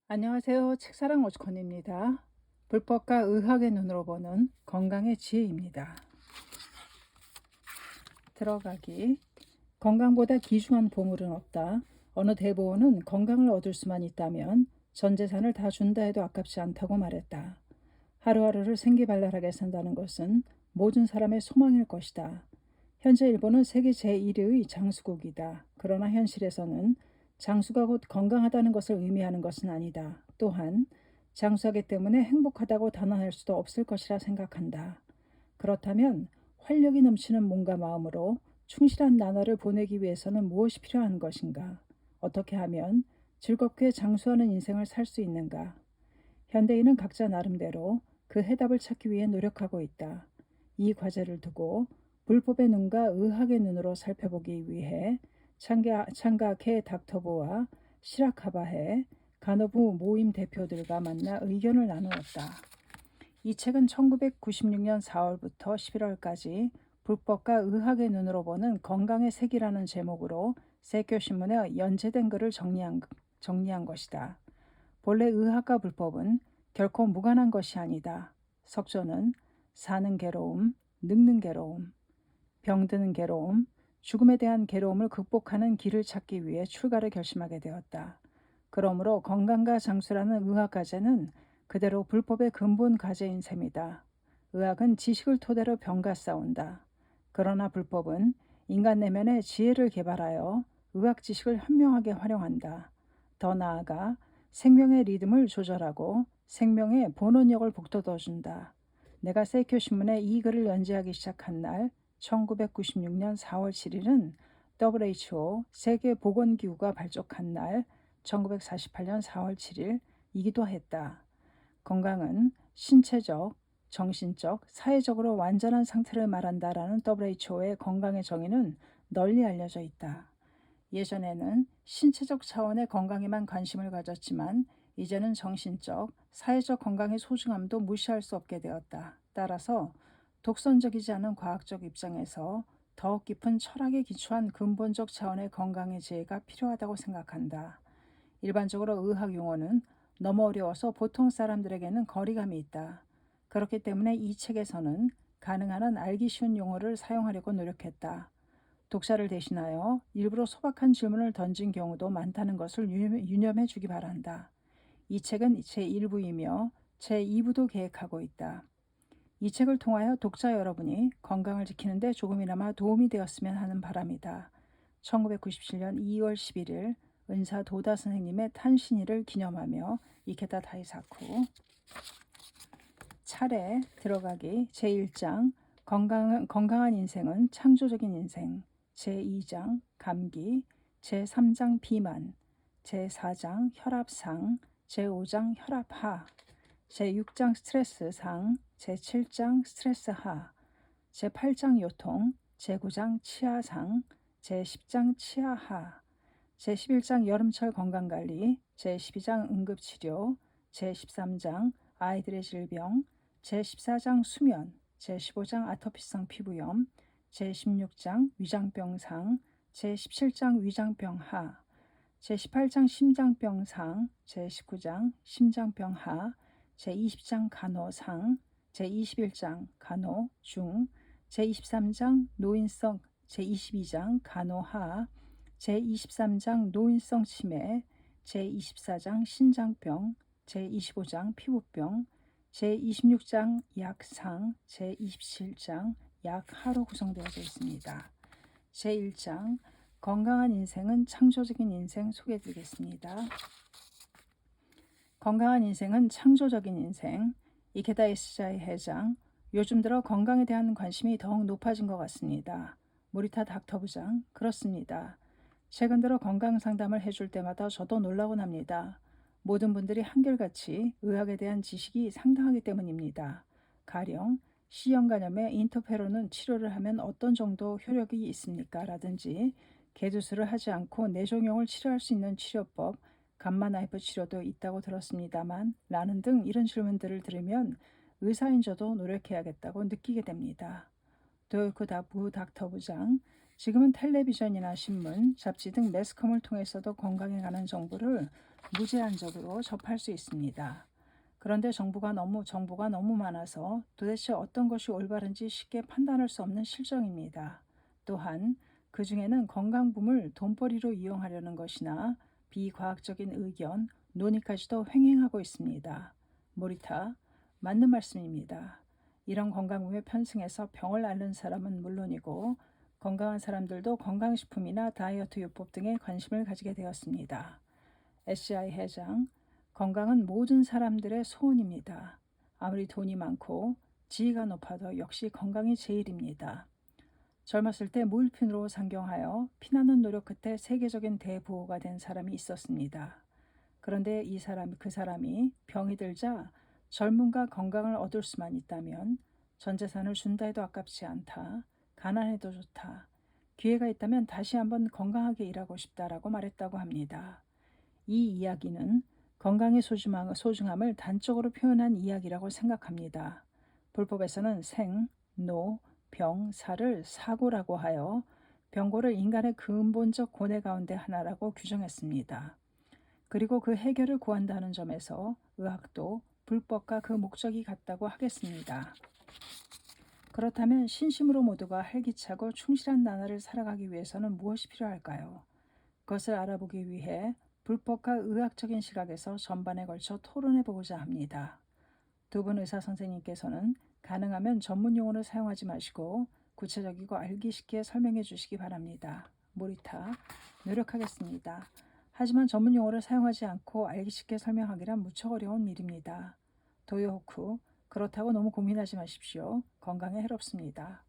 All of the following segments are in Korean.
안녕하세요. 책사랑 오즈콘입니다. 불법과 의학의 눈으로 보는 건강의 지혜입니다. 들어가기. 건강보다 귀중한 보물은 없다. 어느 대보원은 건강을 얻을 수만 있다면 전 재산을 다 준다 해도 아깝지 않다고 말했다. 하루하루를 생기발랄하게 산다는 것은 모든 사람의 소망일 것이다. 현재 일본은 세계 제1위의 장수국이다. 그러나 현실에서는 장수가 곧 건강하다는 것을 의미하는 것은 아니다. 또한 장수하기 때문에 행복하다고 단언할 수도 없을 것이라 생각한다. 그렇다면 활력이 넘치는 몸과 마음으로 충실한 나날을 보내기 위해서는 무엇이 필요한 것인가? 어떻게 하면 즐겁게 장수하는 인생을 살 수 있는가? 현대인은 각자 나름대로 그 해답을 찾기 위해 노력하고 있다. 이 과제를 두고 불법의 눈과 의학의 눈으로 살펴보기 위해 창가케 닥터부와 시라카바해 간호부 모임 대표들과 만나 의견을 나누었다. 이 책은 1996년 4월부터 11월까지 불법과 의학의 눈으로 보는 건강의 색이라는 제목으로 세이쿄신문에 연재된 글을 정리한 것이다. 본래 의학과 불법은 결코 무관한 것이 아니다. 석조는 사는 괴로움, 늙는 괴로움, 병드는 괴로움, 죽음에 대한 괴로움을 극복하는 길을 찾기 위해 출가를 결심하게 되었다. 그러므로 건강과 장수라는 의학 과제는 그대로 불법의 근본 과제인 셈이다. 의학은 지식을 토대로 병과 싸운다. 그러나 불법은 인간 내면의 지혜를 개발하여 의학 지식을 현명하게 활용한다. 더 나아가 생명의 리듬을 조절하고 생명의 본원력을 북돋워준다. 내가 세이쿄 신문에 이 글을 연재하기 시작한 날 1996년 4월 7일은 WHO 세계보건기구가 발족한 날 1948년 4월 7일이기도 했다. 건강은 신체적, 정신적, 사회적으로 완전한 상태를 말한다라는 WHO의 건강의 정의는 널리 알려져 있다. 예전에는 신체적 차원의 건강에만 관심을 가졌지만 이제는 정신적, 사회적 건강의 소중함도 무시할 수 없게 되었다. 따라서 독선적이지 않은 과학적 입장에서 더욱 깊은 철학에 기초한 근본적 차원의 건강의 지혜가 필요하다고 생각한다. 일반적으로 의학 용어는 너무 어려워서 보통 사람들에게는 거리감이 있다. 그렇기 때문에 이 책에서는 가능한 한 알기 쉬운 용어를 사용하려고 노력했다. 독자를 대신하여 일부러 소박한 질문을 던진 경우도 많다는 것을 유념해 주기 바란다. 이 책은 제1부이며 제2부도 계획하고 있다. 이 책을 통하여 독자 여러분이 건강을 지키는 데 조금이나마 도움이 되었으면 하는 바람이다. 1997년 2월 11일 은사 도다 선생님의 탄신일을 기념하며 이케타 다이사쿠. 차례 들어가기 제1장 건강한 인생은 창조적인 인생, 제2장 감기, 제3장 비만, 제4장 혈압상, 제5장 혈압하, 제6장 스트레스상, 제7장 스트레스하, 제8장 요통, 제9장 치아상, 제10장 치아하, 제11장 여름철 건강관리, 제12장 응급치료, 제13장 아이들의 질병, 제14장 수면, 제15장 아토피성 피부염, 제16장 위장병상, 제17장 위장병하, 제18장 심장병상, 제19장 심장병하, 제20장 간호상, 제21장 간호중, 제23장 노인성, 제22장 간호하, 제23장 노인성 치매, 제24장 신장병, 제25장 피부병, 제26장 약상, 제27장 약하로 구성되어져 있습니다. 제1장 건강한 인생은 창조적인 인생 소개해드리겠습니다. 건강한 인생은 창조적인 인생. 이케다 에스자의 회장. 요즘 들어 건강에 대한 관심이 더욱 높아진 것 같습니다. 모리타 닥터 부장. 그렇습니다. 최근 들어 건강 상담을 해줄 때마다 저도 놀라곤 합니다. 모든 분들이 한결같이 의학에 대한 지식이 상당하기 때문입니다. 가령 C형 간염에 인터페론은 치료를 하면 어떤 정도 효력이 있습니까? 라든지 개두술을 하지 않고 뇌종양을 치료할 수 있는 치료법, 감마나이프 치료도 있다고 들었습니다만 라는 등 이런 질문들을 들으면 의사인 저도 노력해야겠다고 느끼게 됩니다. 도요코 부 닥터 부장, 지금은 텔레비전이나 신문, 잡지 등 매스컴을 통해서도 건강에 관한 정보를 무제한적으로 접할 수 있습니다. 그런데 정보가 너무 많아서 도대체 어떤 것이 올바른지 쉽게 판단할 수 없는 실정입니다. 또한 그 중에는 건강붐을 돈벌이로 이용하려는 것이나 비과학적인 의견, 논의까지도 횡행하고 있습니다. 모리타, 맞는 말씀입니다. 이런 건강붐에 편승해서 병을 앓는 사람은 물론이고 건강한 사람들도 건강식품이나 다이어트 요법 등에 관심을 가지게 되었습니다. SCI 회장, 건강은 모든 사람들의 소원입니다. 아무리 돈이 많고 지위가 높아도 역시 건강이 제일입니다. 젊었을 때 무일푼으로 상경하여 피나는 노력 끝에 세계적인 대부호가 된 사람이 있었습니다. 그런데 그 사람이 병이 들자 젊음과 건강을 얻을 수만 있다면 전 재산을 준다 해도 아깝지 않다. 가난해도 좋다. 기회가 있다면 다시 한번 건강하게 일하고 싶다라고 말했다고 합니다. 이 이야기는 건강의 소중함을 단적으로 표현한 이야기라고 생각합니다. 불법에서는 생, 노, 병, 사를 사고라고 하여 병고를 인간의 근본적 고뇌 가운데 하나라고 규정했습니다. 그리고 그 해결을 구한다는 점에서 의학도 불법과 그 목적이 같다고 하겠습니다. 그렇다면 신심으로 모두가 활기차고 충실한 나날을 살아가기 위해서는 무엇이 필요할까요? 그것을 알아보기 위해 불법과 의학적인 시각에서 전반에 걸쳐 토론해 보고자 합니다. 두 분 의사 선생님께서는 가능하면 전문 용어를 사용하지 마시고 구체적이고 알기 쉽게 설명해 주시기 바랍니다. 모리타, 노력하겠습니다. 하지만 전문 용어를 사용하지 않고 알기 쉽게 설명하기란 무척 어려운 일입니다. 도요호쿠, 그렇다고 너무 고민하지 마십시오. 건강에 해롭습니다.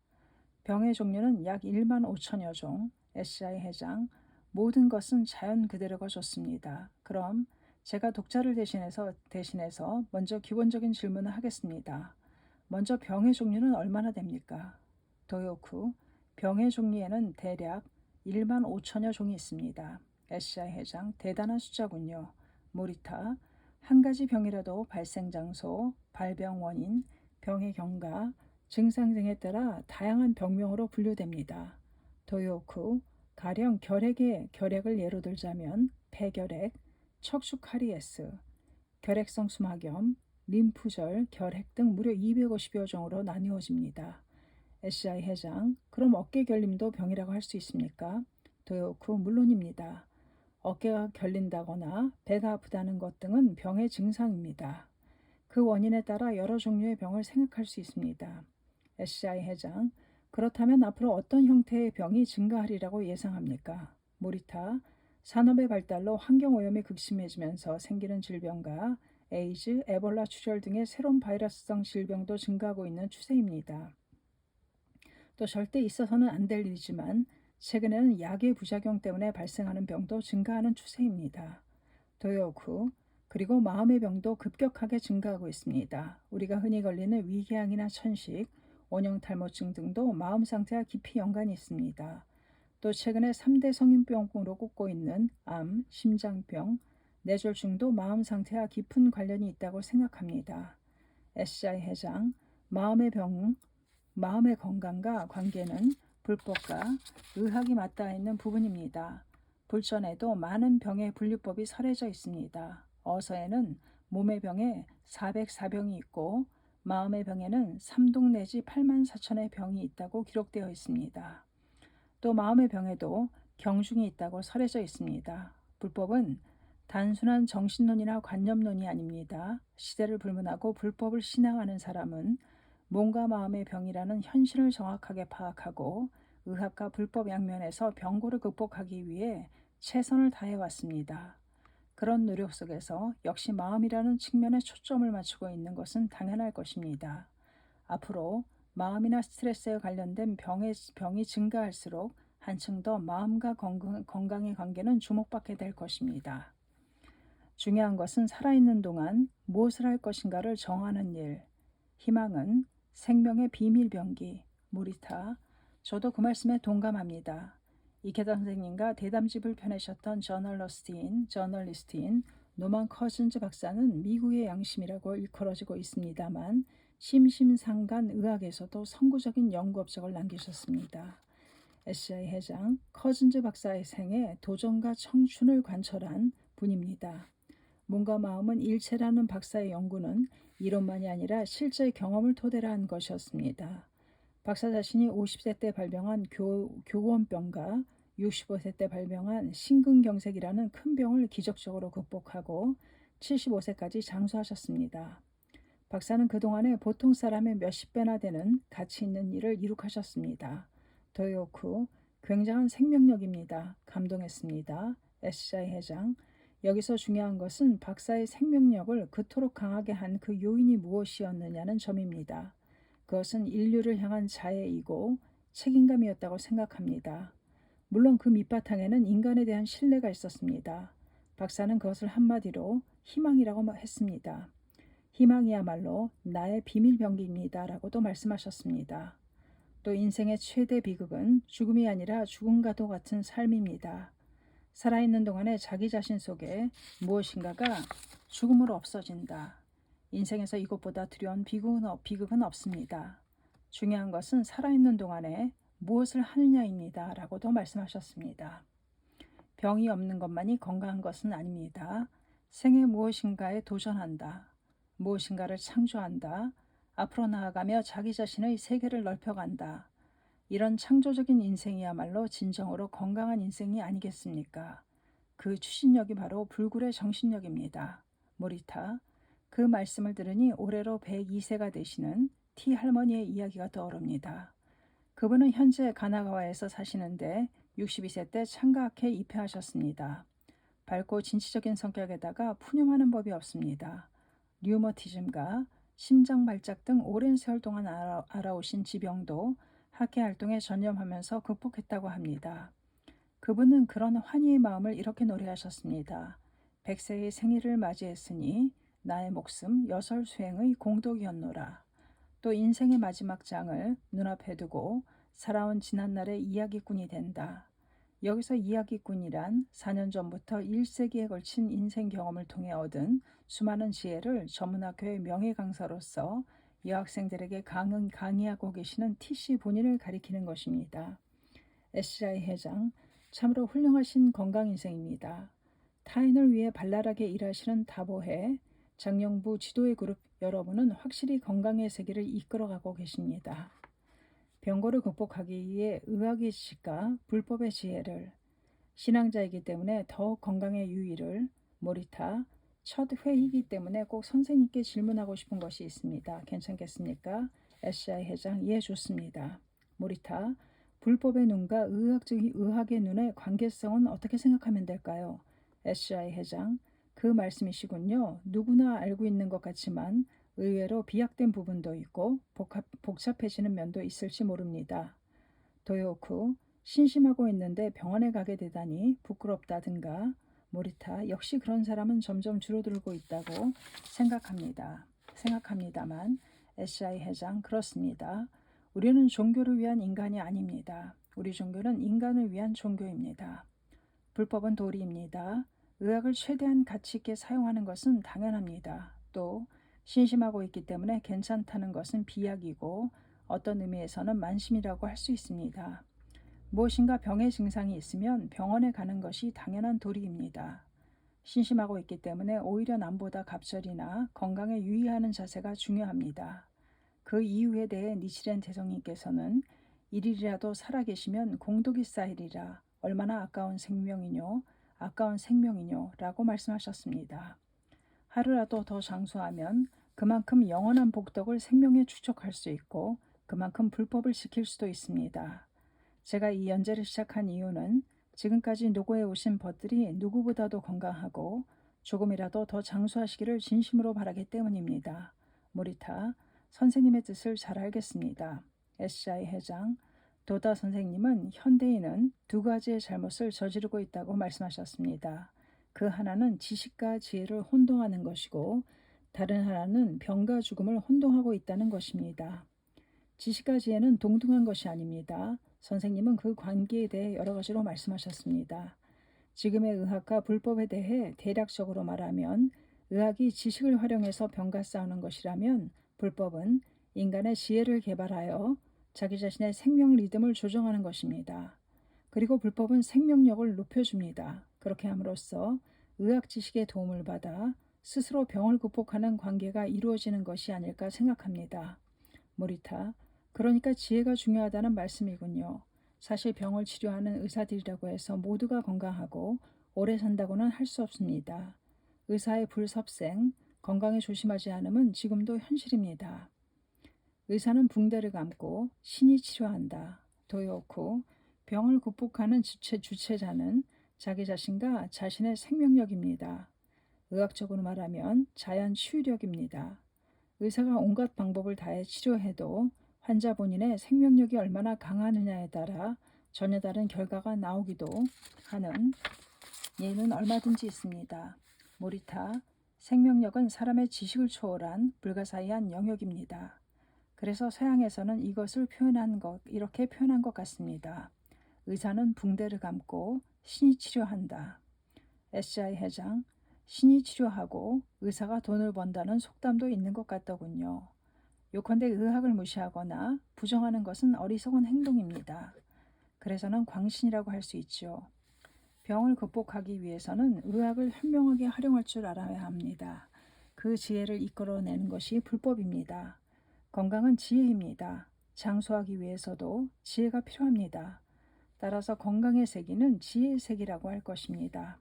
병의 종류는 약 1만 5천여 종, SCI 회장, 모든 것은 자연 그대로가 좋습니다. 그럼 제가 독자를 대신해서 먼저 기본적인 질문을 하겠습니다. 먼저 병의 종류는 얼마나 됩니까? 도요쿠, 병의 종류에는 대략 1만 5천여 종이 있습니다. SCI 회장, 대단한 숫자군요. 모리타, 한 가지 병이라도 발생 장소, 발병 원인, 병의 경과, 증상 등에 따라 다양한 병명으로 분류됩니다. 도요쿠, 가령 결핵을 예로 들자면 폐결핵, 척추카리에스, 결핵성 수막염, 림프절, 결핵 등 무려 250여 종으로 나누어집니다. SCI 회장, 그럼 어깨 결림도 병이라고 할 수 있습니까? 도요쿠, 물론입니다. 어깨가 결린다거나 배가 아프다는 것 등은 병의 증상입니다. 그 원인에 따라 여러 종류의 병을 생각할 수 있습니다. SCI 회장, 그렇다면 앞으로 어떤 형태의 병이 증가하리라고 예상합니까? 모리타, 산업의 발달로 환경오염이 극심해지면서 생기는 질병과 에이즈, 에볼라 출혈 등의 새로운 바이러스성 질병도 증가하고 있는 추세입니다. 또 절대 있어서는 안 될 일이지만 최근에는 약의 부작용 때문에 발생하는 병도 증가하는 추세입니다. 도요쿠, 그리고 마음의 병도 급격하게 증가하고 있습니다. 우리가 흔히 걸리는 위궤양이나 천식, 원형탈모증 등도 마음 상태와 깊이 연관이 있습니다. 또 최근에 3대 성인병으로 꼽고 있는 암, 심장병, 뇌졸중도 마음 상태와 깊은 관련이 있다고 생각합니다. SCI 회장, 마음의 건강과 관계는 불법과 의학이 맞닿아 있는 부분입니다. 불전에도 많은 병의 분류법이 설해져 있습니다. 어서에는 몸의 병에 404병이 있고 마음의 병에는 3동 내지 8만 4천의 병이 있다고 기록되어 있습니다. 또 마음의 병에도 경중이 있다고 설해져 있습니다. 불법은 단순한 정신론이나 관념론이 아닙니다. 시대를 불문하고 불법을 신앙하는 사람은 몸과 마음의 병이라는 현실을 정확하게 파악하고 의학과 불법 양면에서 병고를 극복하기 위해 최선을 다해왔습니다. 그런 노력 속에서 역시 마음이라는 측면에 초점을 맞추고 있는 것은 당연할 것입니다. 앞으로 마음이나 스트레스에 관련된 병이 증가할수록 한층 더 마음과 건강의 관계는 주목받게 될 것입니다. 중요한 것은 살아있는 동안 무엇을 할 것인가를 정하는 일. 희망은 생명의 비밀병기. 모리타, 저도 그 말씀에 동감합니다. 이케다 선생님과 대담집을 펴내셨던 저널리스트인 노만 커즌즈 박사는 미국의 양심이라고 일컬어지고 있습니다만 심심상간 의학에서도 선구적인 연구 업적을 남기셨습니다. SCI 회장 커즌즈 박사의 생애 도전과 청춘을 관철한 분입니다. 몸과 마음은 일체라는 박사의 연구는 이론만이 아니라 실제 경험을 토대로 한 것이었습니다. 박사 자신이 50세 때 발병한 교원병과 65세 때 발병한 심근경색이라는 큰 병을 기적적으로 극복하고 75세까지 장수하셨습니다. 박사는 그동안에 보통 사람의 몇십 배나 되는 가치 있는 일을 이룩하셨습니다. 더이오쿠, 굉장한 생명력입니다. 감동했습니다. SCI 회장, 여기서 중요한 것은 박사의 생명력을 그토록 강하게 한 그 요인이 무엇이었느냐는 점입니다. 그것은 인류를 향한 자애이고 책임감이었다고 생각합니다. 물론 그 밑바탕에는 인간에 대한 신뢰가 있었습니다. 박사는 그것을 한마디로 희망이라고 했습니다. 희망이야말로 나의 비밀병기입니다. 라고도 말씀하셨습니다. 또 인생의 최대 비극은 죽음이 아니라 죽음과도 같은 삶입니다. 살아있는 동안에 자기 자신 속에 무엇인가가 죽음으로 없어진다. 인생에서 이것보다 두려운 비극은 없습니다. 중요한 것은 살아있는 동안에 무엇을 하느냐입니다. 라고도 말씀하셨습니다. 병이 없는 것만이 건강한 것은 아닙니다. 생애 무엇인가에 도전한다. 무엇인가를 창조한다. 앞으로 나아가며 자기 자신의 세계를 넓혀간다. 이런 창조적인 인생이야말로 진정으로 건강한 인생이 아니겠습니까? 그 추진력이 바로 불굴의 정신력입니다. 모리타, 그 말씀을 들으니 올해로 102세가 되시는 T 할머니의 이야기가 떠오릅니다. 그분은 현재 가나가와에서 사시는데 62세 때 창가학회에 입회하셨습니다. 밝고 진취적인 성격에다가 푸념하는 법이 없습니다. 류머티즘과 심장 발작 등 오랜 세월 동안 알아오신 지병도 학회 활동에 전념하면서 극복했다고 합니다. 그분은 그런 환희의 마음을 이렇게 노래하셨습니다. 100세의 생일을 맞이했으니 나의 목숨 여설 수행의 공덕이었노라. 또 인생의 마지막 장을 눈앞에 두고 살아온 지난날의 이야기꾼이 된다. 여기서 이야기꾼이란 4년 전부터 1세기에 걸친 인생 경험을 통해 얻은 수많은 지혜를 전문학교의 명예 강사로서 여학생들에게 강의하고 계시는 TC 본인을 가리키는 것입니다. SCI 회장, 참으로 훌륭하신 건강 인생입니다. 타인을 위해 발랄하게 일하시는 다보해 장영부 지도의 그룹 여러분은 확실히 건강의 세계를 이끌어가고 계십니다. 병고를 극복하기 위해 의학의 지식과 불법의 지혜를, 신앙자이기 때문에 더욱 건강의 유의를, 모리타, 첫 회의이기 때문에 꼭 선생님께 질문하고 싶은 것이 있습니다. 괜찮겠습니까? SCI 회장, 예, 좋습니다. 모리타, 불법의 눈과 의학의 눈의 관계성은 어떻게 생각하면 될까요? SCI 회장, 그 말씀이시군요. 누구나 알고 있는 것 같지만 의외로 비약된 부분도 있고 복잡해지는 면도 있을지 모릅니다. 도요쿠, 신심하고 있는데 병원에 가게 되다니 부끄럽다든가. 모리타, 역시 그런 사람은 점점 줄어들고 있다고 생각합니다만 SCI 회장, 그렇습니다. 우리는 종교를 위한 인간이 아닙니다. 우리 종교는 인간을 위한 종교입니다. 불법은 도리입니다. 의학을 최대한 가치 있게 사용하는 것은 당연합니다. 또 신심하고 있기 때문에 괜찮다는 것은 비약이고 어떤 의미에서는 만심이라고 할 수 있습니다. 무엇인가 병의 증상이 있으면 병원에 가는 것이 당연한 도리입니다. 신심하고 있기 때문에 오히려 남보다 갑절이나 건강에 유의하는 자세가 중요합니다. 그 이유에 대해 니치렌 대성님께서는 일일이라도 살아계시면 공덕이 쌓이리라. 얼마나 아까운 생명이뇨 라고 말씀하셨습니다. 하루라도 더 장수하면 그만큼 영원한 복덕을 생명에 축적할 수 있고 그만큼 불법을 지킬 수도 있습니다. 제가 이 연재를 시작한 이유는 지금까지 노고에 오신 벗들이 누구보다도 건강하고 조금이라도 더 장수하시기를 진심으로 바라기 때문입니다. 모리타, 선생님의 뜻을 잘 알겠습니다. SCI 회장, 도다 선생님은 현대인은 두 가지의 잘못을 저지르고 있다고 말씀하셨습니다. 그 하나는 지식과 지혜를 혼동하는 것이고 다른 하나는 병과 죽음을 혼동하고 있다는 것입니다. 지식과 지혜는 동등한 것이 아닙니다. 선생님은 그 관계에 대해 여러 가지로 말씀하셨습니다. 지금의 의학과 불법에 대해 대략적으로 말하면 의학이 지식을 활용해서 병과 싸우는 것이라면 불법은 인간의 지혜를 개발하여 자기 자신의 생명 리듬을 조정하는 것입니다. 그리고 불법은 생명력을 높여줍니다. 그렇게 함으로써 의학 지식의 도움을 받아 스스로 병을 극복하는 관계가 이루어지는 것이 아닐까 생각합니다. 모리타, 그러니까 지혜가 중요하다는 말씀이군요. 사실 병을 치료하는 의사들이라고 해서 모두가 건강하고 오래 산다고는 할 수 없습니다. 의사의 불섭생, 건강에 조심하지 않음은 지금도 현실입니다. 의사는 붕대를 감고 신이 치료한다. 도요쿠, 병을 극복하는 주체자는 자기 자신과 자신의 생명력입니다. 의학적으로 말하면 자연 치유력입니다. 의사가 온갖 방법을 다해 치료해도 환자 본인의 생명력이 얼마나 강하느냐에 따라 전혀 다른 결과가 나오기도 하는 예는 얼마든지 있습니다. 모리타, 생명력은 사람의 지식을 초월한 불가사의한 영역입니다. 그래서 서양에서는 이것을 이렇게 표현한 것 같습니다. 의사는 붕대를 감고 신이 치료한다. SI 회장, 신이 치료하고 의사가 돈을 번다는 속담도 있는 것 같더군요. 요컨대 의학을 무시하거나 부정하는 것은 어리석은 행동입니다. 그래서는 광신이라고 할 수 있죠. 병을 극복하기 위해서는 의학을 현명하게 활용할 줄 알아야 합니다. 그 지혜를 이끌어내는 것이 불법입니다. 건강은 지혜입니다. 장수하기 위해서도 지혜가 필요합니다. 따라서 건강의 세기는 지혜의 세기라고 할 것입니다.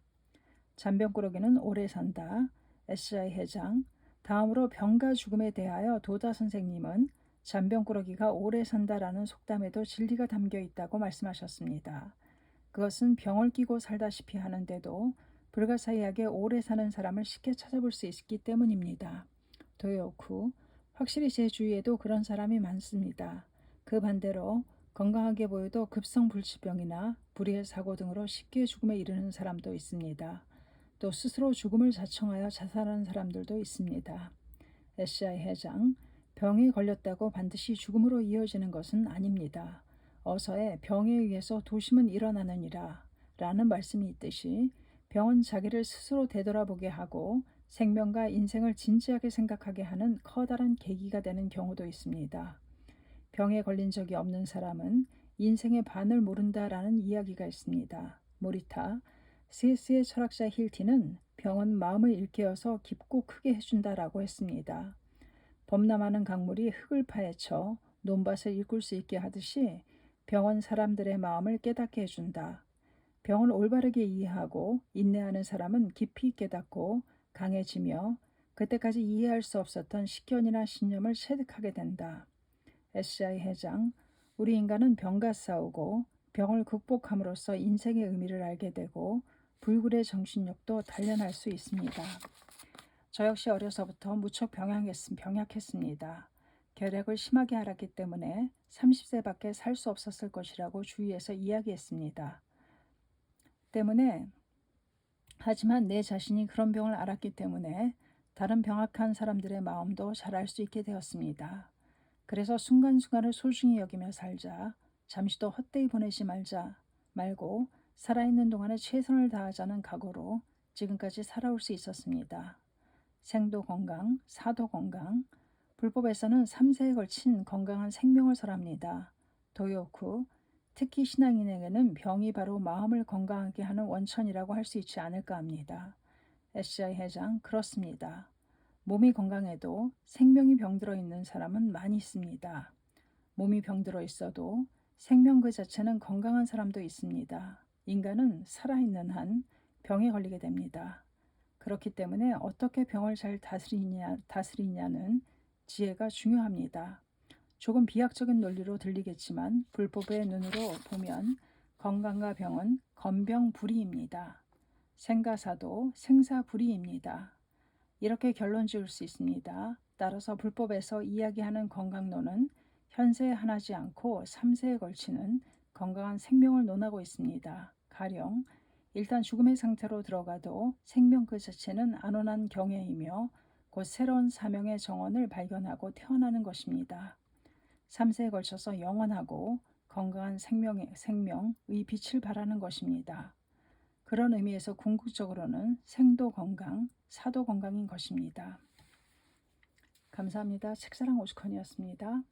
잔병꾸러기는 오래 산다. SI 회장. 다음으로 병과 죽음에 대하여 도다 선생님은 잔병꾸러기가 오래 산다라는 속담에도 진리가 담겨 있다고 말씀하셨습니다. 그것은 병을 끼고 살다시피 하는데도 불가사의하게 오래 사는 사람을 쉽게 찾아볼 수 있기 때문입니다. 도요쿠, 확실히 제 주위에도 그런 사람이 많습니다. 그 반대로 건강하게 보여도 급성불치병이나 불의의 사고 등으로 쉽게 죽음에 이르는 사람도 있습니다. 또 스스로 죽음을 자청하여 자살하는 사람들도 있습니다. SI 회장, 병에 걸렸다고 반드시 죽음으로 이어지는 것은 아닙니다. 어서의 병에 의해서 도심은 일어나느니라 라는 말씀이 있듯이 병은 자기를 스스로 되돌아보게 하고 생명과 인생을 진지하게 생각하게 하는 커다란 계기가 되는 경우도 있습니다. 병에 걸린 적이 없는 사람은 인생의 반을 모른다라는 이야기가 있습니다. 모리타, 스위스의 철학자 힐티는 병은 마음을 일깨워서 깊고 크게 해준다라고 했습니다. 범람하는 강물이 흙을 파헤쳐 논밭을 일굴 수 있게 하듯이 병은 사람들의 마음을 깨닫게 해준다. 병을 올바르게 이해하고 인내하는 사람은 깊이 깨닫고 강해지며 그때까지 이해할 수 없었던 식견이나 신념을 체득하게 된다. SI 회장, 우리 인간은 병과 싸우고 병을 극복함으로써 인생의 의미를 알게 되고 불굴의 정신력도 단련할 수 있습니다. 저 역시 어려서부터 무척 병약했습니다. 결핵을 심하게 앓았기 때문에 30세밖에 살 수 없었을 것이라고 주위에서 이야기했습니다. 하지만 내 자신이 그런 병을 앓았기 때문에 다른 병약한 사람들의 마음도 잘 알 수 있게 되었습니다. 그래서 순간순간을 소중히 여기며 살자, 잠시도 헛되이 보내지 말고 살아있는 동안에 최선을 다하자는 각오로 지금까지 살아올 수 있었습니다. 생도 건강, 사도 건강, 불법에서는 3세에 걸친 건강한 생명을 설합니다. 도요쿠, 특히 신앙인에게는 병이 바로 마음을 건강하게 하는 원천이라고 할 수 있지 않을까 합니다. SI 회장, 그렇습니다. 몸이 건강해도 생명이 병들어 있는 사람은 많이 있습니다. 몸이 병들어 있어도 생명 그 자체는 건강한 사람도 있습니다. 인간은 살아있는 한 병에 걸리게 됩니다. 그렇기 때문에 어떻게 병을 잘 다스리냐는 지혜가 중요합니다. 조금 비약적인 논리로 들리겠지만 불법의 눈으로 보면 건강과 병은 건병불이입니다. 생가사도 생사불이입니다. 이렇게 결론 지을 수 있습니다. 따라서 불법에서 이야기하는 건강론은 현세에 한하지 않고 3세에 걸치는 건강한 생명을 논하고 있습니다. 가령 일단 죽음의 상태로 들어가도 생명 그 자체는 안온한 경애이며 곧 새로운 사명의 정원을 발견하고 태어나는 것입니다. 3세에 걸쳐서 영원하고 건강한 생명의 빛을 발하는 것입니다. 그런 의미에서 궁극적으로는 생도 건강, 사도 건강인 것입니다. 감사합니다. 책사랑 오죽헌이었습니다.